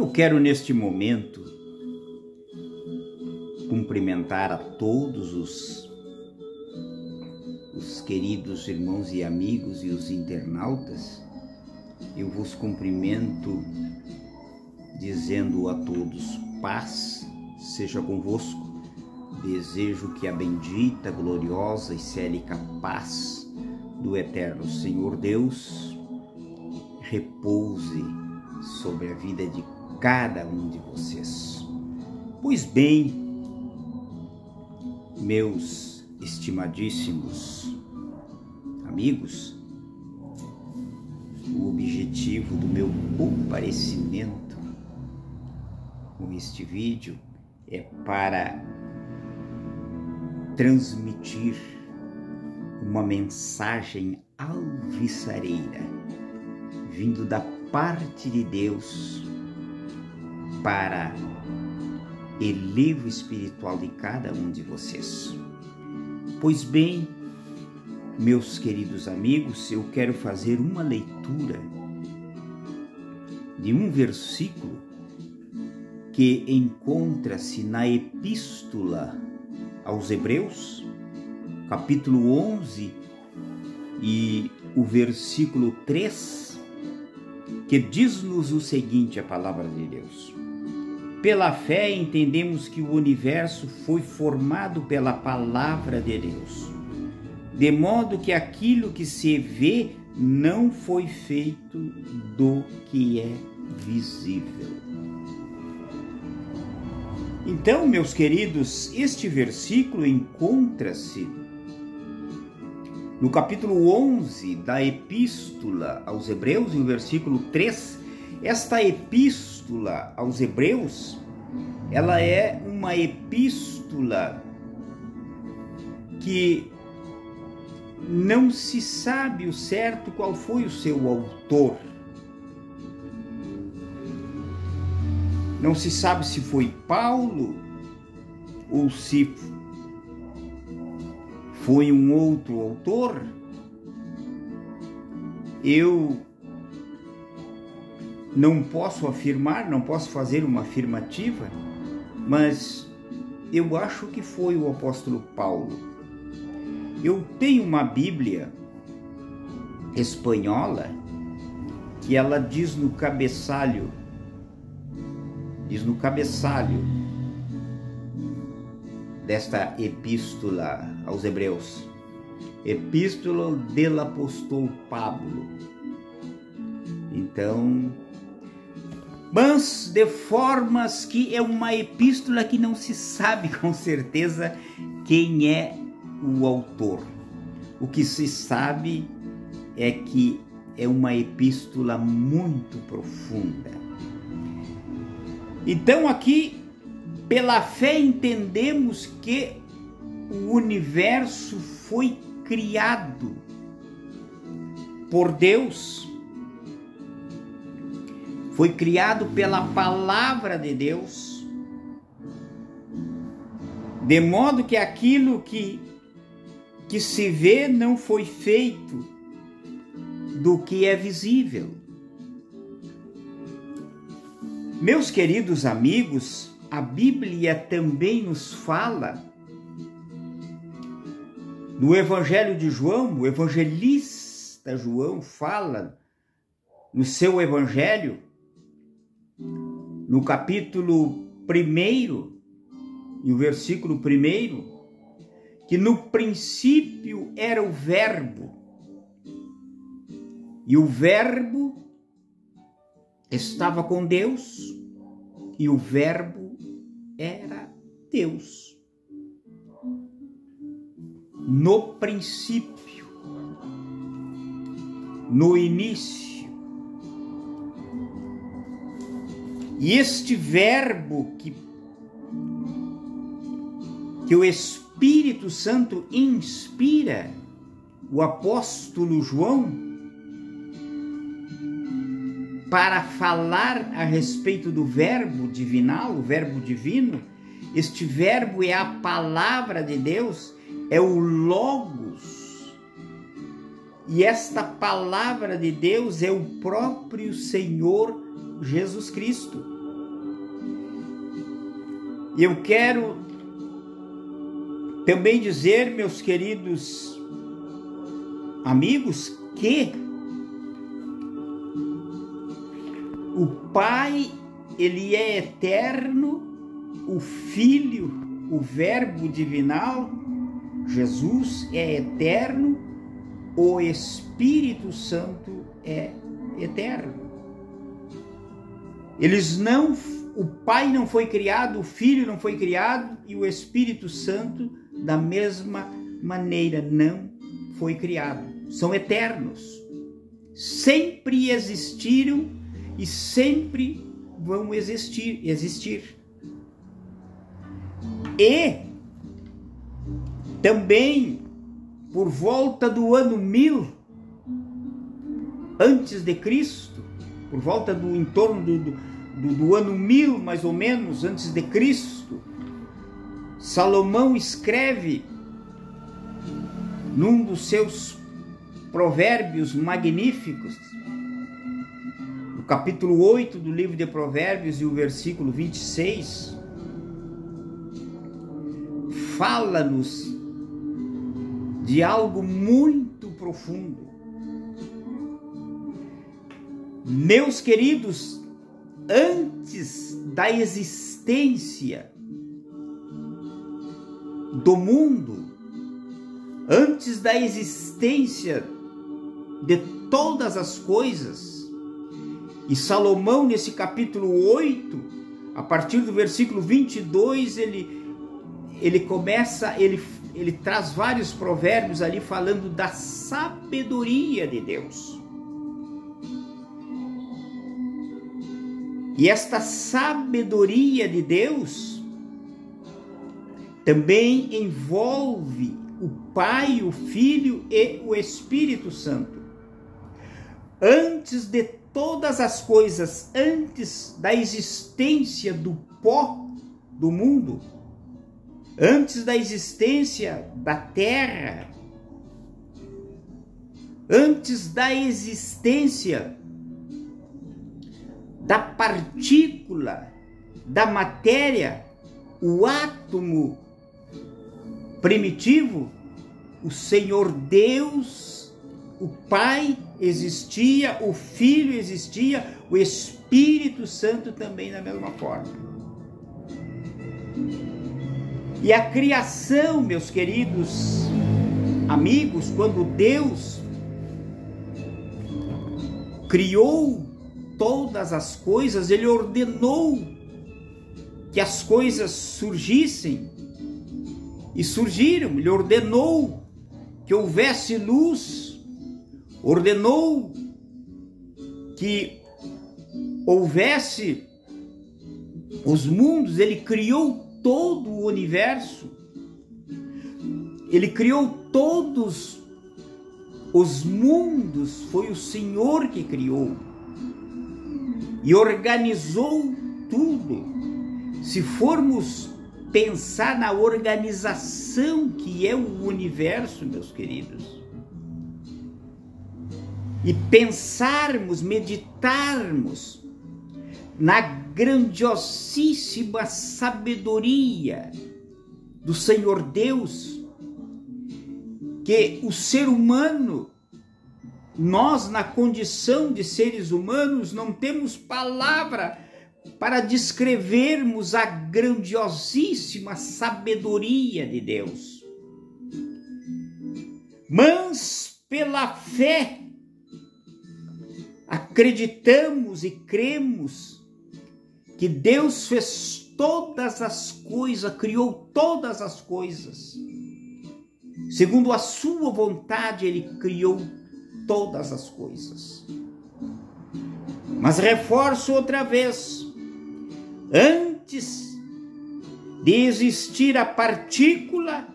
Eu quero neste momento cumprimentar a todos os queridos irmãos e amigos e os internautas. Eu vos cumprimento dizendo a todos: paz seja convosco. Desejo que a bendita, gloriosa e célica paz do eterno Senhor Deus repouse sobre a vida de cada um de vocês. Pois bem, meus estimadíssimos amigos, o objetivo do meu comparecimento com este vídeo é para transmitir uma mensagem alvissareira vindo da parte de Deus para elevo espiritual de cada um de vocês. Pois bem, meus queridos amigos, eu quero fazer uma leitura de um versículo que encontra-se na Epístola aos Hebreus, capítulo 11, e o versículo 3, que diz-nos o seguinte, a palavra de Deus: pela fé entendemos que o universo foi formado pela palavra de Deus, de modo que aquilo que se vê não foi feito do que é visível. Então, meus queridos, este versículo encontra-se no capítulo 11 da Epístola aos Hebreus, no versículo 3. Esta Epístola aos Hebreus, ela é uma epístola que não se sabe o certo qual foi o seu autor. Não se sabe se foi Paulo ou se foi um outro autor. Eu não posso afirmar, não posso fazer uma afirmativa, mas eu acho que foi o apóstolo Paulo. Eu tenho uma Bíblia espanhola que ela diz no cabeçalho desta epístola aos Hebreus: Epístola del apóstolo Pablo. Então, mas de formas que é uma epístola que não se sabe com certeza quem é o autor. O que se sabe é que é uma epístola muito profunda. Então aqui, pela fé, entendemos que o universo foi criado por Deus, foi criado pela palavra de Deus, de modo que aquilo que se vê não foi feito do que é visível. Meus queridos amigos, a Bíblia também nos fala, no Evangelho de João, o evangelista João fala no seu Evangelho, no capítulo 1, e o versículo 1, que no princípio era o Verbo, e o Verbo estava com Deus, e o Verbo era Deus. No princípio, no início. E este Verbo que o Espírito Santo inspira o apóstolo João para falar a respeito do verbo divinal, o verbo divino. Este verbo é a palavra de Deus, é o Logos. E esta palavra de Deus é o próprio Senhor Jesus Cristo. E eu quero também dizer, meus queridos amigos, que o Pai, ele é eterno, o Filho, o Verbo divinal, Jesus é eterno, o Espírito Santo é eterno. O Pai não foi criado, o Filho não foi criado e o Espírito Santo da mesma maneira não foi criado. São eternos. Sempre existiram e sempre vão existir. E também por volta do ano 1000 antes de Cristo, por volta do entorno do ano 1000 mais ou menos antes de Cristo, Salomão escreve num dos seus provérbios magníficos, no capítulo 8 do livro de Provérbios e o versículo 26, fala-nos de algo muito profundo. Meus queridos, antes da existência do mundo, antes da existência de todas as coisas, e Salomão nesse capítulo 8, a partir do versículo 22, ele traz vários provérbios ali falando da sabedoria de Deus. E esta sabedoria de Deus também envolve o Pai, o Filho e o Espírito Santo. Antes de todas as coisas, antes da existência do pó do mundo, antes da existência da terra, antes da existência da partícula, da matéria, o átomo primitivo, o Senhor Deus, o Pai existia, o Filho existia, o Espírito Santo também da mesma forma. E a criação, meus queridos amigos, quando Deus criou todas as coisas, Ele ordenou que as coisas surgissem e surgiram. Ele ordenou que houvesse luz, ordenou que houvesse os mundos. Ele criou todo o universo, Ele criou todos os mundos, foi o Senhor que criou e organizou tudo. Se formos pensar na organização que é o universo, meus queridos, e pensarmos, meditarmos na grandiosíssima sabedoria do Senhor Deus, que o ser humano, nós na condição de seres humanos, não temos palavra para descrevermos a grandiosíssima sabedoria de Deus. Mas pela fé, acreditamos e cremos que Deus fez todas as coisas, criou todas as coisas. Segundo a sua vontade, Ele criou todas as coisas. Mas reforço outra vez, antes de existir a partícula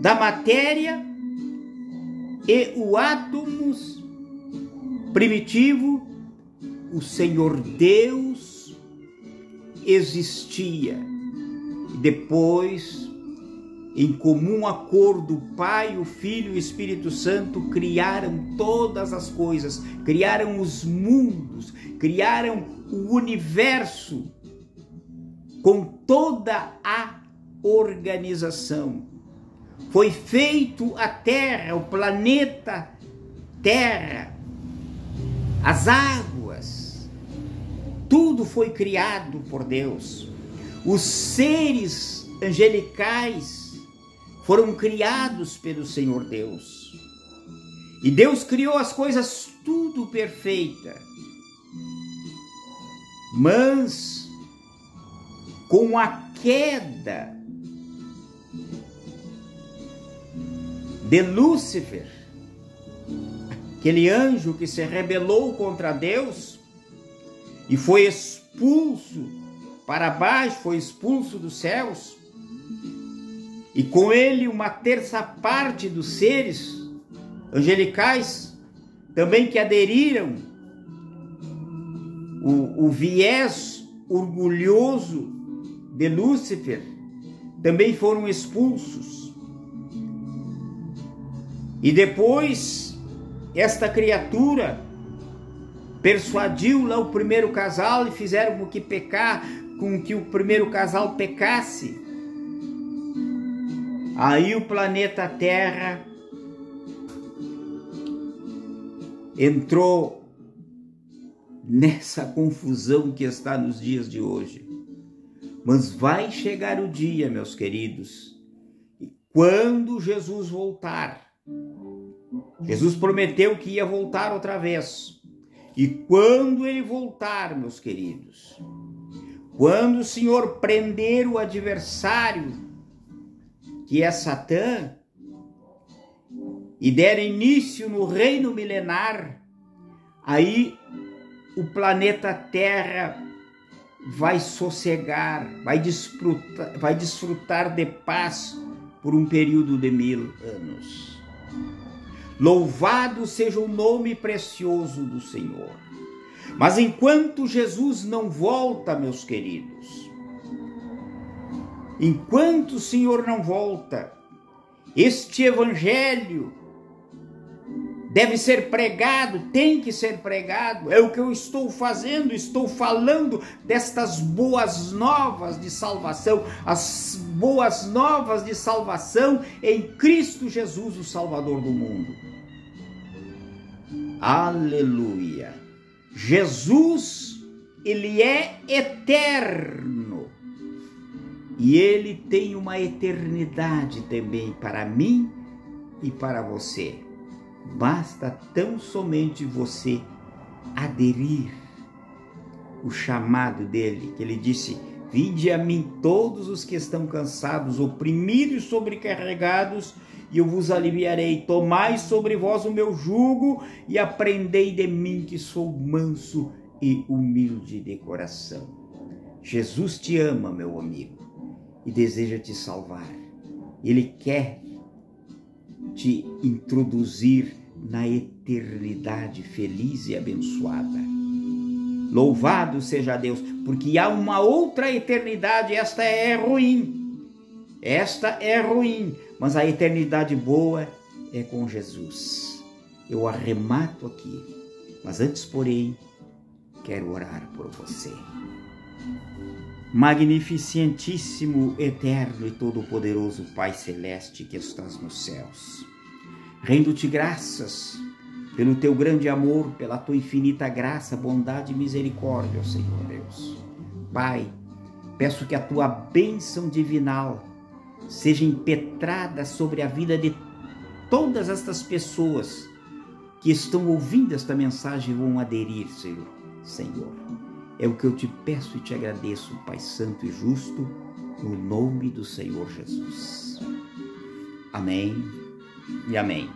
da matéria e o átomo primitivo, o Senhor Deus existia. E depois, em comum acordo, o Pai, o Filho e o Espírito Santo criaram todas as coisas, criaram os mundos, criaram o universo com toda a organização. Foi feito a Terra, o planeta Terra, as águas, tudo foi criado por Deus. Os seres angelicais foram criados pelo Senhor Deus. E Deus criou as coisas tudo perfeita. Mas com a queda de Lúcifer, aquele anjo que se rebelou contra Deus e foi expulso para baixo, foi expulso dos céus, e com ele uma terça parte dos seres angelicais também que aderiram o viés orgulhoso de Lúcifer, também foram expulsos. E depois esta criatura persuadiu lá o primeiro casal e fizeram com que o primeiro casal pecasse. Aí o planeta Terra entrou nessa confusão que está nos dias de hoje. Mas vai chegar o dia, meus queridos, quando Jesus voltar. Jesus prometeu que ia voltar outra vez. E quando ele voltar, meus queridos, quando o Senhor prender o adversário, que é Satã, e der início no reino milenar, aí o planeta Terra vai sossegar, vai desfrutar de paz por um período de 1000 anos. Louvado seja o nome precioso do Senhor. Mas enquanto Jesus não volta, meus queridos, enquanto o Senhor não volta, este evangelho deve ser pregado, tem que ser pregado. É o que eu estou fazendo, estou falando destas boas novas de salvação, as boas novas de salvação em Cristo Jesus, o Salvador do mundo. Aleluia! Jesus, ele é eterno e ele tem uma eternidade também para mim e para você. Basta tão somente você aderir o chamado dele, que ele disse: vinde a mim todos os que estão cansados, oprimidos e sobrecarregados, e eu vos aliviarei. Tomai sobre vós o meu jugo e aprendei de mim, que sou manso e humilde de coração. Jesus te ama, meu amigo, e deseja te salvar. Ele quer te introduzir na eternidade feliz e abençoada. Louvado seja Deus, porque há uma outra eternidade. Esta é ruim, mas a eternidade boa é com Jesus. Eu arremato aqui, mas antes, porém, quero orar por você. Magnificentíssimo, eterno e todo-poderoso Pai Celeste que estás nos céus, rendo-te graças pelo teu grande amor, pela tua infinita graça, bondade e misericórdia, Senhor Deus. Pai, peço que a tua bênção divinal seja impetrada sobre a vida de todas estas pessoas que estão ouvindo esta mensagem e vão aderir, Senhor. É o que eu te peço e te agradeço, Pai Santo e Justo, no nome do Senhor Jesus. Amém e amém.